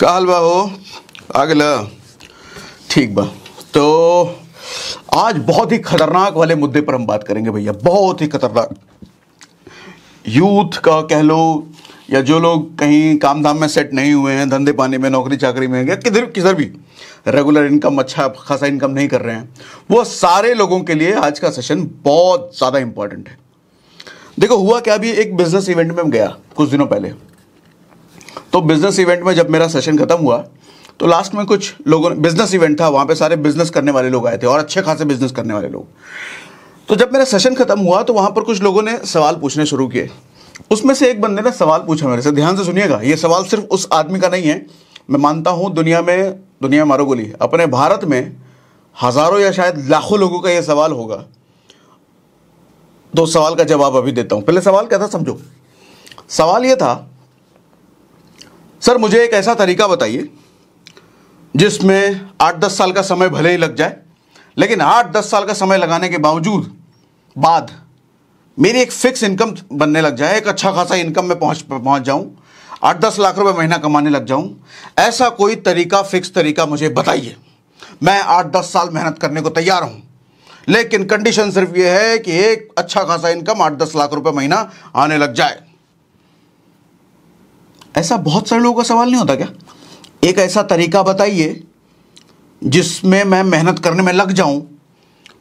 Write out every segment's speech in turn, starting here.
का हाल बा हो? आ गया ठीक बा। तो आज बहुत ही खतरनाक वाले मुद्दे पर हम बात करेंगे भैया, बहुत ही खतरनाक। यूथ का कह लो या जो लोग कहीं काम धाम में सेट नहीं हुए हैं, धंधे पानी में, नौकरी चाकरी में, या किधर किधर भी रेगुलर इनकम, अच्छा खासा इनकम नहीं कर रहे हैं, वो सारे लोगों के लिए आज का सेशन बहुत ज़्यादा इंपॉर्टेंट है। देखो हुआ क्या, अभी एक बिजनेस इवेंट में गया कुछ दिनों पहले। तो बिजनेस इवेंट में जब मेरा सेशन खत्म हुआ तो लास्ट में कुछ लोगों ने, बिजनेस इवेंट था, वहाँ पे सारे बिजनेस करने वाले लोग आए थे और अच्छे खासे बिजनेस करने वाले लोग। तो जब मेरा सेशन खत्म हुआ तो वहाँ पर कुछ लोगों ने सवाल पूछने शुरू किए। उसमें से एक बंदे ने सवाल पूछा मेरे से, ध्यान से सुनिएगा, ये सवाल सिर्फ उस आदमी का नहीं है। मैं मानता हूँ दुनिया मारो गोली, अपने भारत में हज़ारों या शायद लाखों लोगों का ये सवाल होगा। तो उस सवाल का जवाब अभी देता हूँ। पहले सवाल क्या था समझो। सवाल ये था, सर मुझे एक ऐसा तरीका बताइए जिसमें 8-10 साल का समय भले ही लग जाए, लेकिन 8-10 साल का समय लगाने के बाद मेरी एक फिक्स इनकम बनने लग जाए, एक अच्छा खासा इनकम में पहुंच जाऊं, 8-10 लाख रुपए महीना कमाने लग जाऊं। ऐसा कोई तरीका, फिक्स तरीका मुझे बताइए। मैं 8-10 साल मेहनत करने को तैयार हूं, लेकिन कंडीशन सिर्फ यह है कि एक अच्छा खासा इनकम 8-10 लाख रुपए महीना आने लग जाए। ऐसा बहुत सारे लोगों का सवाल नहीं होता क्या? एक ऐसा तरीका बताइए जिसमें मैं मेहनत करने में लग जाऊं,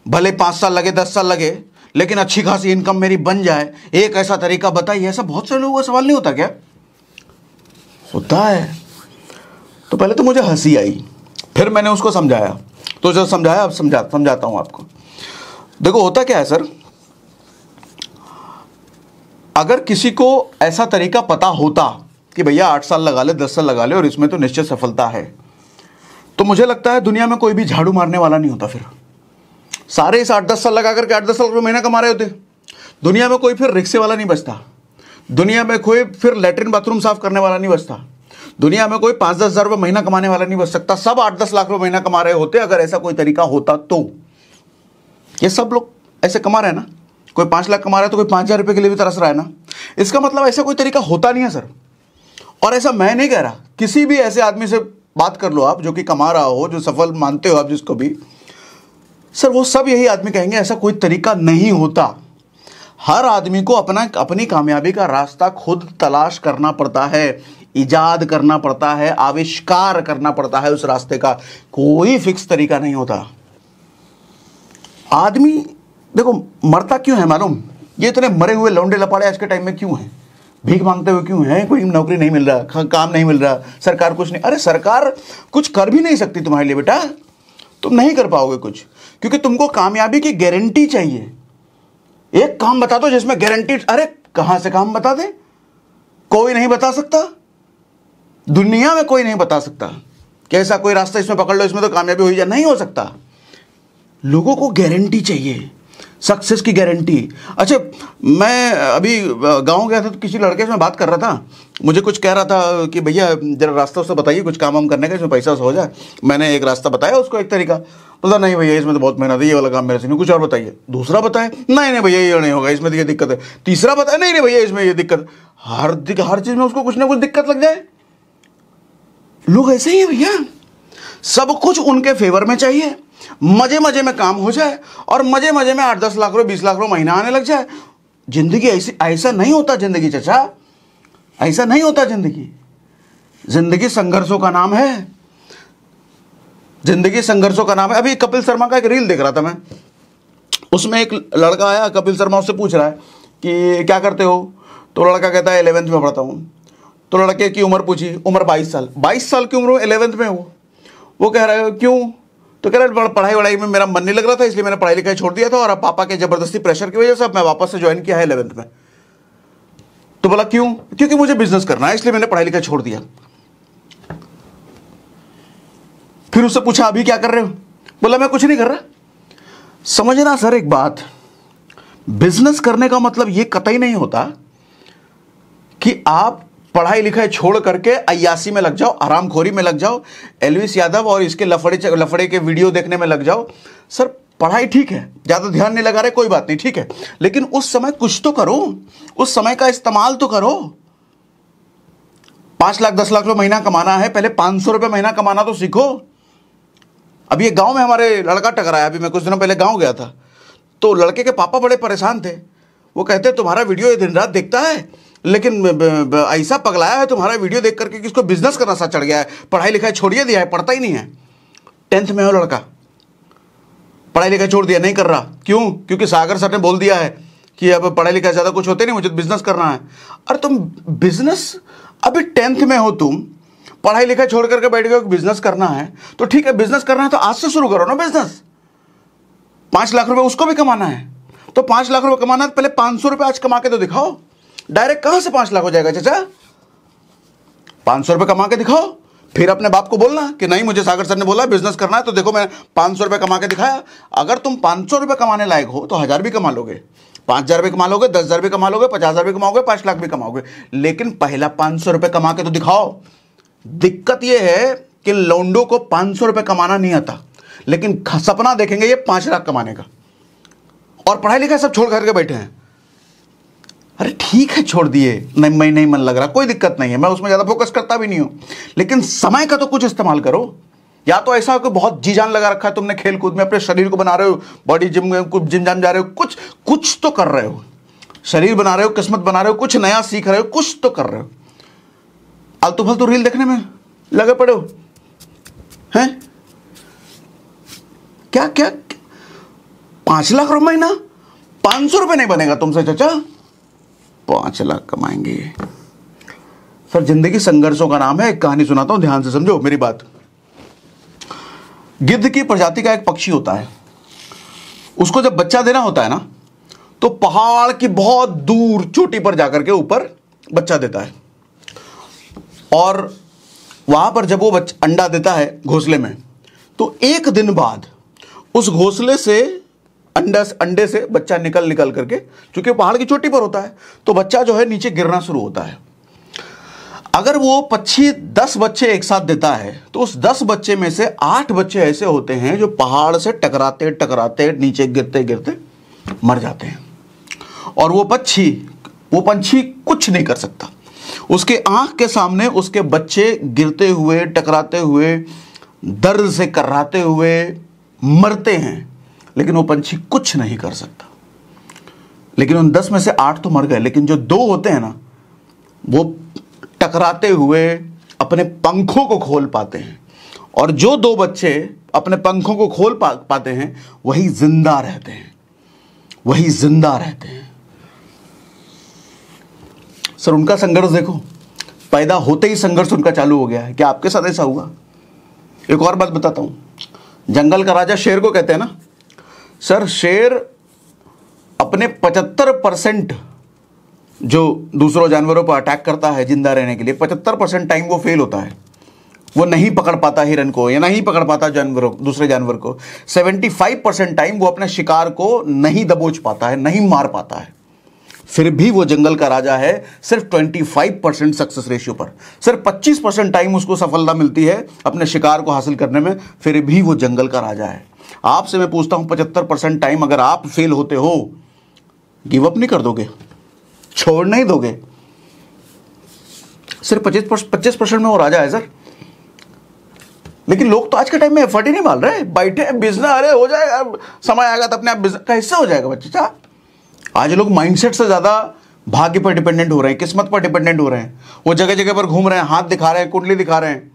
भले 5 साल लगे, 10 साल लगे, लेकिन अच्छी खासी इनकम मेरी बन जाए। एक ऐसा तरीका बताइए। ऐसा बहुत सारे लोगों का सवाल नहीं होता क्या? होता है। तो पहले तो मुझे हंसी आई, फिर मैंने उसको समझाया। तो जब समझाया, अब समझाता हूं आपको। देखो होता क्या है सर, अगर किसी को ऐसा तरीका पता होता कि भैया 8 साल लगा ले, 10 साल लगा ले और इसमें तो निश्चित सफलता है, तो मुझे लगता है दुनिया में कोई भी झाड़ू मारने वाला नहीं होता। फिर सारे इस 8-10 साल लगा करके 8-10 साल रुपये महीना कमा रहे होते। दुनिया में कोई फिर रिक्शे वाला नहीं बचता। दुनिया में कोई फिर लैट्रिन बाथरूम साफ करने वाला नहीं बचता। दुनिया में कोई 5-10 हज़ार रुपये महीना कमाने वाला नहीं बच सकता। सब 8-10 लाख रुपये महीना कमा रहे होते अगर ऐसा कोई तरीका होता तो। ये सब लोग ऐसे कमा रहे हैं ना, कोई 5 लाख कमा रहा है तो कोई 5,000 रुपये के लिए भी तरस रहा है ना। इसका मतलब ऐसा कोई तरीका होता नहीं है सर। और ऐसा मैं नहीं कह रहा, किसी भी ऐसे आदमी से बात कर लो आप जो कि कमा रहा हो, जो सफल मानते हो आप जिसको भी, सर वो सब यही आदमी कहेंगे ऐसा कोई तरीका नहीं होता। हर आदमी को अपनी कामयाबी का रास्ता खुद तलाश करना पड़ता है, इजाद करना पड़ता है, आविष्कार करना पड़ता है उस रास्ते का। कोई फिक्स तरीका नहीं होता। आदमी देखो मरता क्यों है मालूम? ये इतने मरे हुए लौंडे लपाड़े आज के टाइम में क्यों हैं? भीख मांगते हुए क्यों हैं? कोई नौकरी नहीं मिल रहा, काम नहीं मिल रहा, सरकार कुछ नहीं। अरे सरकार कुछ कर भी नहीं सकती तुम्हारे लिए बेटा, तुम नहीं कर पाओगे कुछ, क्योंकि तुमको कामयाबी की गारंटी चाहिए। एक काम बता दो जिसमें गारंटी। अरे कहां से काम बता दे? कोई नहीं बता सकता, दुनिया में कोई नहीं बता सकता कि ऐसा कोई रास्ता इसमें पकड़ लो, इसमें तो कामयाबी हो जाए। नहीं हो सकता। लोगों को गारंटी चाहिए, सक्सेस की गारंटी। अच्छा, मैं अभी गांव गया था तो किसी लड़के से मैं बात कर रहा था, मुझे कुछ कह रहा था कि भैया जरा रास्ता उससे बताइए, कुछ काम वाम करने का इसमें पैसा हो जाए। मैंने एक रास्ता बताया उसको, एक तरीका। बोला नहीं भैया इसमें तो बहुत मेहनत है, ये वाला काम मेरे से नहीं, कुछ और बताइए। दूसरा बताया, नहीं भैया ये नहीं होगा, इसमें तो ये दिक्कत है। तीसरा बताया, नहीं भैया इसमें ये दिक्कत। हर चीज़ में उसको कुछ ना कुछ दिक्कत लग जाए। लोग ऐसे ही है भैया, सब कुछ उनके फेवर में चाहिए, मजे मजे में काम हो जाए और मजे मजे में 8-10 लाख रुपये 20 लाख रुपये महीना आने लग जाए। जिंदगी ऐसा नहीं होता। जिंदगी चाचा ऐसा नहीं होता। जिंदगी संघर्षों का नाम है। जिंदगी संघर्षों का नाम है। अभी कपिल शर्मा का एक रील देख रहा था मैं, उसमें एक लड़का आया, कपिल शर्मा उससे पूछ रहा है कि क्या करते हो? तो लड़का कहता है 11th में पढ़ता हूँ। तो लड़के की उम्र पूछी, उम्र 22 साल। 22 साल की उम्र 11th में वो कह रहा है क्यों? तो कह रहा है पढ़ाई वढ़ाई में मेरा मन नहीं लग रहा था, इसलिए मैंने पढ़ाई लिखाई छोड़ दिया था, और अब पापा के जबरदस्ती प्रेशर की वजह से अब मैं वापस से ज्वाइन किया है 11th में। तो बोला क्यों? क्योंकि मुझे बिजनेस करना है, इसलिए मैंने पढ़ाई लिखाई छोड़ दिया। फिर उससे पूछा अभी क्या कर रहे हो? बोला मैं कुछ नहीं कर रहा। समझना सर एक बात, बिजनेस करने का मतलब ये कतई नहीं होता कि आप पढ़ाई लिखाई छोड़ करके अय्यासी में लग जाओ, आरामखोरी में लग जाओ, एलविस यादव और इसके लफड़े के वीडियो देखने में लग जाओ। सर पढ़ाई ठीक है, ज़्यादा ध्यान नहीं लगा रहे, कोई बात नहीं, ठीक है, लेकिन उस समय कुछ तो करो, उस समय का इस्तेमाल तो करो। 5 लाख 10 लाख रुपये महीना कमाना है, पहले 500 रुपये महीना कमाना तो सीखो। अभी एक गांव में हमारे लड़का टकराया, अभी मैं कुछ दिनों पहले गांव गया था, तो लड़के के पापा बड़े परेशान थे। वो कहते तुम्हारा वीडियो ये दिन रात देखता है, लेकिन ऐसा पगलाया है तुम्हारा वीडियो देख करके कि इसको बिजनेस का नशा चढ़ गया है, पढ़ाई लिखाई छोड़िए दिया है, पढ़ता ही नहीं है। 10th में हो लड़का, पढ़ाई लिखाई छोड़ दिया, नहीं कर रहा। क्यों? क्योंकि सागर सर ने बोल दिया है कि अब पढ़ाई लिखाई ज़्यादा कुछ होते नहीं, मुझे तो बिजनेस करना है। अरे तुम बिजनेस, अभी 10th में हो तुम, पढ़ाई लिखाई छोड़ करके बैठ गए, बिजनेस करना है तो ठीक है, बिजनेस करना है तो आज से शुरू करो ना बिजनेस। 5 लाख रुपए उसको भी कमाना है, तो 5 लाख रुपए कमाना है तो पहले 500 रुपए आज कमा के तो दिखाओ। डायरेक्ट कहां से 5 लाख हो जाएगा चाचा? 500 रुपए कमा के दिखाओ, फिर अपने बाप को बोलना कि नहीं मुझे सागर सर ने बोला बिजनेस करना है, तो देखो मैं 500 रुपए कमा के दिखाया। अगर तुम 500 रुपए कमाने लायक हो तो 1000 भी कमा लोगे, 5000 भी कमा लोगे, 10,000 भी कमा लोगे, 50,000 भी कमाओगे, 5 लाख भी कमाओगे, लेकिन पहला 500 रुपए कमा के तो दिखाओ। दिक्कत यह है कि लौंडो को 500 रुपए कमाना नहीं आता, लेकिन सपना देखेंगे ये 5 लाख कमाने का, और पढ़ाई लिखाई सब छोड़ करके बैठे हैं। अरे ठीक है, छोड़ दिए, नहीं मैं नहीं मन लग रहा, कोई दिक्कत नहीं है, मैं उसमें ज़्यादा फोकस करता भी नहीं हूं, लेकिन समय का तो कुछ इस्तेमाल करो। या तो ऐसा हो कि बहुत जी जान लगा रखा है तुमने खेल कूद में, अपने शरीर को बना रहे हो, बॉडी जिम जाम जा रहे हो, कुछ तो कर रहे हो, शरीर बना रहे हो, किस्मत बना रहे हो, कुछ नया सीख रहे हो, कुछ तो कर रहे हो। आलतू फालतू रील देखने में लगे पड़े हो हैं? क्या क्या 5 लाख रुपए महीना, 500 रुपए नहीं बनेगा तुमसे चाचा, 5 लाख कमाएंगे। सर जिंदगी संघर्षों का नाम है। एक कहानी सुनाता हूं, ध्यान से समझो मेरी बात। गिद्ध की प्रजाति का एक पक्षी होता है, उसको जब बच्चा देना होता है ना, तो पहाड़ की बहुत दूर चोटी पर जाकर के ऊपर बच्चा देता है, और वहां पर जब वो अंडा देता है घोंसले में, तो एक दिन बाद उस घोंसले से अंडे से बच्चा निकल करके, चूंकि पहाड़ की चोटी पर होता है, तो बच्चा जो है नीचे गिरना शुरू होता है। अगर वो पक्षी 10 बच्चे एक साथ देता है, तो उस 10 बच्चे में से 8 बच्चे ऐसे होते हैं जो पहाड़ से टकराते टकराते नीचे गिरते गिरते मर जाते हैं, और वो पंछी कुछ नहीं कर सकता। उसके आंख के सामने उसके बच्चे गिरते हुए, टकराते हुए, दर्द से कर्राते हुए मरते हैं, लेकिन वो पंछी कुछ नहीं कर सकता। लेकिन उन 10 में से 8 तो मर गए, लेकिन जो 2 होते हैं ना, वो टकराते हुए अपने पंखों को खोल पाते हैं, और जो 2 बच्चे अपने पंखों को खोल पाते हैं वही जिंदा रहते हैं, वही जिंदा रहते हैं। सर उनका संघर्ष देखो, पैदा होते ही संघर्ष उनका चालू हो गया है। क्या आपके साथ ऐसा हुआ? एक और बात बताता हूं, जंगल का राजा शेर को कहते हैं ना, सर शेर अपने 75% जो दूसरों जानवरों पर अटैक करता है जिंदा रहने के लिए, 75% टाइम वो फेल होता है, वो नहीं पकड़ पाता हिरन को, या नहीं पकड़ पाता दूसरे जानवर को। 75% टाइम वो अपने शिकार को नहीं दबोच पाता है, नहीं मार पाता है, फिर भी वो जंगल का राजा है। सिर्फ 25% सक्सेस रेशियो पर, सिर्फ 25% टाइम उसको सफलता मिलती है अपने शिकार को हासिल करने में, फिर भी वो जंगल का राजा है। आपसे मैं पूछता हूं, 75% टाइम अगर आप फेल होते हो, गिव अप नहीं कर दोगे? छोड़ नहीं दोगे? सिर्फ 25% में वो राजा है सर। लेकिन लोग तो आज के टाइम में एफर्ट ही नहीं डाल रहे, बैठे बिजनेस, अरे हो जाएगा, समय आएगा तो अपने आप बिजनेस का हिस्सा हो जाएगा बच्चा। आज लोग माइंडसेट से ज्यादा भाग्य पर डिपेंडेंट हो रहे हैं, किस्मत पर डिपेंडेंट हो रहे हैं। वो जगह जगह पर घूम रहे हैं, हाथ दिखा रहे हैं, कुंडली दिखा रहे हैं।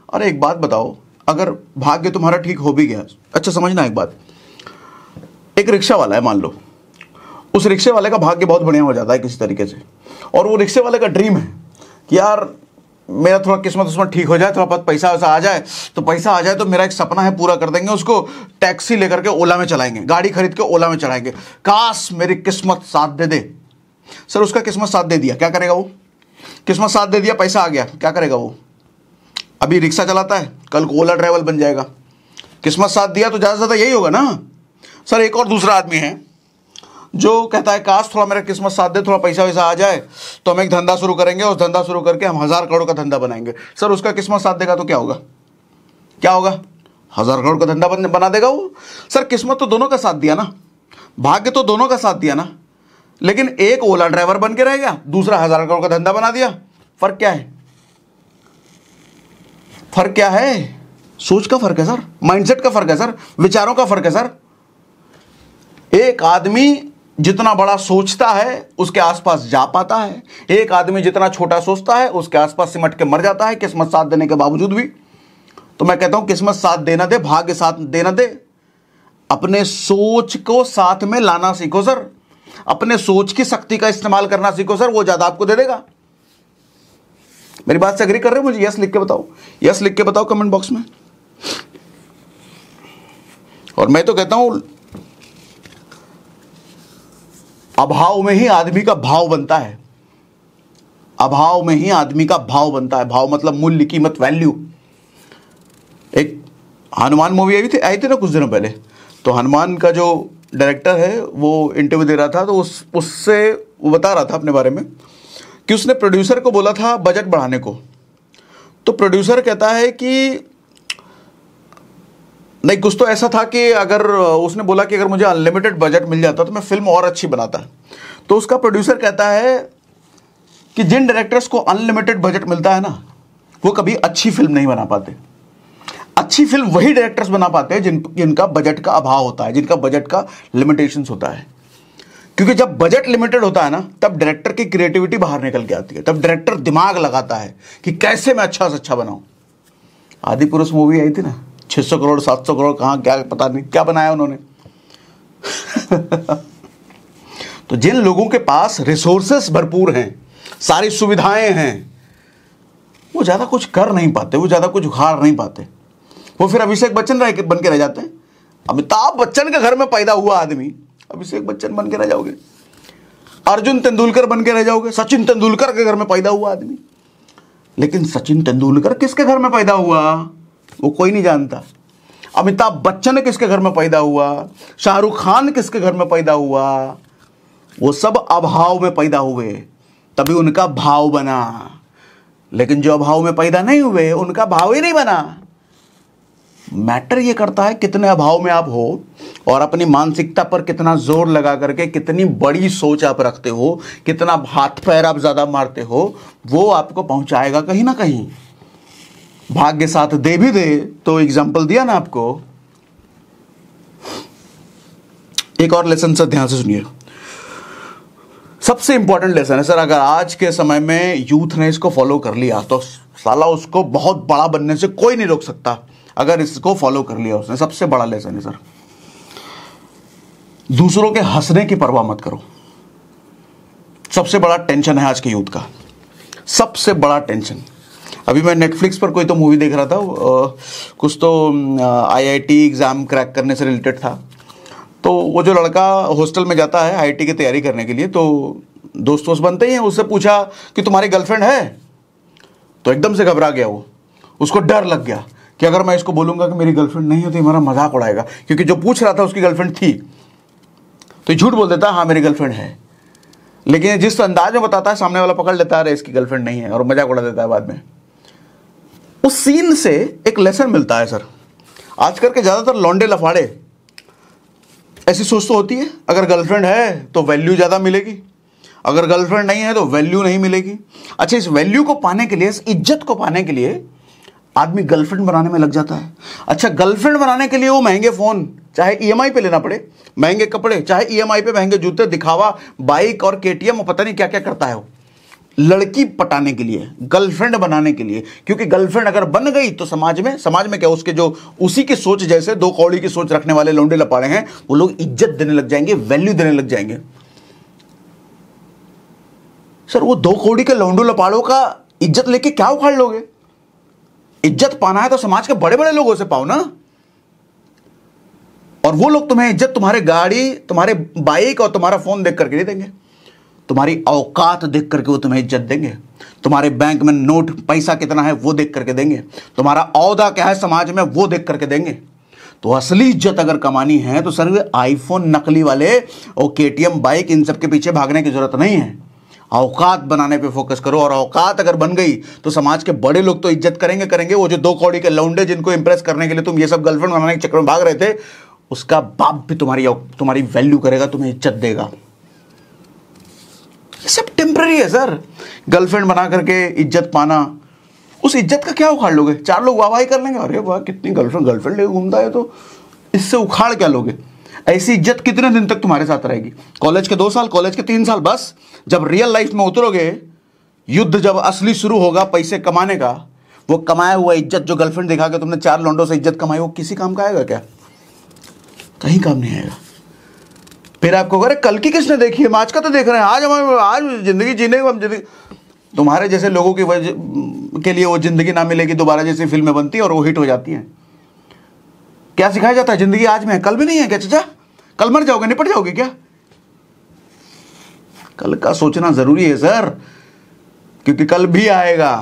अरे एक बात बताओ, अगर भाग्य तुम्हारा ठीक हो भी गया, अच्छा समझना एक बात, एक रिक्शा वाला है मान लो, उस रिक्शे वाले का भाग्य बहुत बढ़िया हो जाता है किसी तरीके से, और वो रिक्शे वाले का ड्रीम है कि यार मेरा थोड़ा किस्मत उसमें ठीक हो जाए, थोड़ा बहुत पैसा वैसा आ जाए, तो पैसा आ जाए तो मेरा एक सपना है पूरा कर देंगे, उसको टैक्सी लेकर के ओला में चलाएंगे, गाड़ी खरीद के ओला में चलाएंगे, काश मेरी किस्मत साथ दे दे। सर उसका किस्मत साथ दे दिया, क्या करेगा वो? किस्मत साथ दे दिया, पैसा आ गया, क्या करेगा वो? अभी रिक्शा चलाता है, कल को ओला ड्राइवर बन जाएगा। किस्मत साथ दिया तो ज़्यादा से ज़्यादा यही होगा ना। सर एक और दूसरा आदमी है जो कहता है काश थोड़ा मेरा किस्मत साथ दे, थोड़ा पैसा वैसा आ जाए तो हम एक धंधा शुरू करेंगे, उस धंधा शुरू करके हम 1000 करोड़ का धंधा बनाएंगे। सर उसका किस्मत साथ देगा तो क्या होगा? क्या होगा? 1000 करोड़ का धंधा बना देगा वो। सर किस्मत तो दोनों का साथ दिया ना, भाग्य तो दोनों का साथ दिया ना, लेकिन एक ओला ड्राइवर बन के रह गया, दूसरा 1000 करोड़ का धंधा बना दिया। फर्क क्या है? फर्क क्या है? सोच का फर्क है सर, माइंडसेट का फर्क है सर, विचारों का फर्क है सर। एक आदमी जितना बड़ा सोचता है उसके आसपास जा पाता है, एक आदमी जितना छोटा सोचता है उसके आसपास सिमट के मर जाता है, किस्मत साथ देने के बावजूद भी। तो मैं कहता हूं किस्मत साथ देना दे, भाग्य साथ देना दे, अपने सोच को साथ में लाना सीखो सर, अपने सोच की शक्ति का इस्तेमाल करना सीखो सर, वो ज्यादा आपको दे देगा। मेरी बात से एग्री कर रहे हो? मुझे यस लिख के बताओ, यस लिख के बताओ कमेंट बॉक्स में। और मैं तो कहता हूं अभाव में ही आदमी का भाव बनता है, अभाव में ही आदमी का भाव बनता है। भाव मतलब मूल्य, कीमत, वैल्यू। एक हनुमान मूवी आई थी ना कुछ दिनों पहले, तो हनुमान का जो डायरेक्टर है वो इंटरव्यू दे रहा था, तो उससे वो बता रहा था अपने बारे में कि उसने प्रोड्यूसर को बोला था बजट बढ़ाने को। तो प्रोड्यूसर कहता है कि नहीं, कुछ तो ऐसा था कि अगर उसने बोला कि अगर मुझे अनलिमिटेड बजट मिल जाता तो मैं फिल्म और अच्छी बनाता। तो उसका प्रोड्यूसर कहता है कि जिन डायरेक्टर्स को अनलिमिटेड बजट मिलता है ना, वो कभी अच्छी फिल्म नहीं बना पाते। अच्छी फिल्म वही डायरेक्टर्स बना पाते हैं जिनका बजट का अभाव होता है, जिनका बजट का लिमिटेशंस होता है। क्योंकि जब बजट लिमिटेड होता है ना, तब डायरेक्टर की क्रिएटिविटी बाहर निकल के आती है, तब डायरेक्टर दिमाग लगाता है कि कैसे मैं अच्छा से अच्छा बनाऊं। आदिपुरुष मूवी आई थी ना, 600 करोड़ 700 करोड़ कहाँ क्या पता नहीं क्या बनाया उन्होंने। तो जिन लोगों के पास रिसोर्सेस भरपूर हैं, सारी सुविधाएं हैं, वो ज्यादा कुछ कर नहीं पाते, वो ज्यादा कुछ उखाड़ नहीं पाते। वो फिर अभिषेक बच्चन बन के रह जाते हैं। अमिताभ बच्चन के घर में पैदा हुआ आदमी अभिषेक बच्चन बन के रह जाओगे, अर्जुन तेंदुलकर बन के रह जाओगे, सचिन तेंदुलकर के घर में पैदा हुआ आदमी। लेकिन सचिन तेंदुलकर किसके घर में पैदा हुआ वो कोई नहीं जानता। अमिताभ बच्चन किसके घर में पैदा हुआ, शाहरुख खान किसके घर में पैदा हुआ, वो सब अभाव में पैदा हुए, तभी उनका भाव बना। लेकिन जो अभाव में पैदा नहीं हुए उनका भाव ही नहीं बना। मैटर ये करता है कितने अभाव में आप हो और अपनी मानसिकता पर कितना जोर लगा करके कितनी बड़ी सोच आप रखते हो, कितना हाथ पैर आप ज्यादा मारते हो, वो आपको पहुंचाएगा कहीं ना कहीं। भाग्य साथ दे भी दे तो एग्जाम्पल दिया ना आपको। एक और लेसन सर ध्यान से सुनिए, सबसे इंपॉर्टेंट लेसन है सर। अगर आज के समय में यूथ ने इसको फॉलो कर लिया तो साला उसको बहुत बड़ा बनने से कोई नहीं रोक सकता। अगर इसको फॉलो कर लिया उसने, सबसे बड़ा लेसन है सर, दूसरों के हंसने की परवाह मत करो। सबसे बड़ा टेंशन है आज के यूथ का, सबसे बड़ा टेंशन। अभी मैं नेटफ्लिक्स पर कोई तो मूवी देख रहा था, कुछ तो आईआईटी एग्जाम क्रैक करने से रिलेटेड था। तो वो जो लड़का हॉस्टल में जाता है आईआईटी की तैयारी करने के लिए, तो दोस्त बनते ही हैं, उससे पूछा कि तुम्हारी गर्लफ्रेंड है? तो एकदम से घबरा गया वो, उसको डर लग गया कि अगर मैं इसको बोलूंगा कि मेरी गर्लफ्रेंड नहीं है तो हमारा मजाक उड़ाएगा, क्योंकि जो पूछ रहा था उसकी गर्लफ्रेंड थी। तो झूठ बोल देता हाँ मेरी गर्लफ्रेंड है, लेकिन जिस अंदाज में बताता है सामने वाला पकड़ लेता है इसकी गर्लफ्रेंड नहीं है और मजाक उड़ा देता है बाद में। उस सीन से एक लेसन मिलता है सर। आजकल के ज्यादातर लौंडे लफाड़े ऐसी सोच तो होती है, अगर गर्लफ्रेंड है तो वैल्यू ज्यादा मिलेगी, अगर गर्लफ्रेंड नहीं है तो वैल्यू नहीं मिलेगी। अच्छा, इस वैल्यू को पाने के लिए, इस इज्जत को पाने के लिए आदमी गर्लफ्रेंड बनाने में लग जाता है। अच्छा, गर्लफ्रेंड बनाने के लिए वो महंगे फोन चाहे ईएमआई पे लेना पड़े, महंगे कपड़े चाहे ईएमआई पे, महंगे जूते, दिखावा, बाइक और केटीएम और पता नहीं क्या क्या करता है वो लड़की पटाने के लिए, गर्लफ्रेंड बनाने के लिए। क्योंकि गर्लफ्रेंड अगर बन गई तो समाज में क्या, उसके जो उसी की सोच जैसे दो कौड़ी की सोच रखने वाले लौंडे लपाड़े हैं, वो लोग इज्जत देने लग जाएंगे, वैल्यू देने लग जाएंगे। सर वो दो कौड़ी के लौंडो लपाड़ों का इज्जत लेके क्या उखाड़ लोगे? इज्जत पाना है तो समाज के बड़े बड़े लोगों से पाओ ना। और वो लोग तुम्हें इज्जत तुम्हारे गाड़ी, तुम्हारे बाइक और तुम्हारा फोन देख करके नहीं देंगे, तुम्हारी औकात देख करके वो तुम्हें इज्जत देंगे। तुम्हारे बैंक में नोट पैसा कितना है वो देख करके देंगे, तुम्हारा औहदा क्या है समाज में वो देख करके देंगे। तो असली इज्जत अगर कमानी है तो सर आईफोन नकली वाले और केटीएम बाइक इन सब के पीछे भागने की जरूरत नहीं है। औकात बनाने पे फोकस करो, और औकात अगर बन गई तो समाज के बड़े लोग तो इज्जत करेंगे। वो जो दो कौड़ी के लौंडे जिनको इंप्रेस करने के लिए तुम ये सब गर्लफ्रेंड बनाने के चक्कर में भाग रहे थे, उसका बाप भी तुम्हारी वैल्यू करेगा, तुम्हें इज्जत देगा। ये सब टेम्पररी है सर। गर्लफ्रेंड बना करके इज्जत पाना उस इज्जत का क्या उखाड़ लोगे? 4 लोग वाहवाही कर लेंगे, अरे वाह कितनी गर्लफ्रेंड लेके घूमता है, तो इससे उखाड़ क्या लोगे? ऐसी इज्जत कितने दिन तक तुम्हारे साथ रहेगी? कॉलेज के 2 साल, कॉलेज के 3 साल, बस जब रियल लाइफ में उतरोगे, युद्ध जब असली शुरू होगा पैसे कमाने का, वो कमाया हुआ इज्जत जो गर्लफ्रेंड दिखा के तुमने 4 लौंडों से इज्जत कमाई, वो किसी काम का आएगा क्या? कहीं काम नहीं आएगा। फिर आपको अरे कल की किसने देखी है, हम आज का तो देख रहे हैं, आज जिंदगी जीने को, हम जिंदगी, तुम्हारे जैसे लोगों की वजह के लिए वो जिंदगी ना मिलेगी दोबारा, जैसी फिल्में बनती है और वो हिट हो जाती हैं। क्या सिखाया जाता है? जिंदगी आज में है, कल भी नहीं है क्या चाचा? कल मर जाओगे, निपट जाओगे क्या? कल का सोचना जरूरी है सर, क्योंकि कल भी आएगा।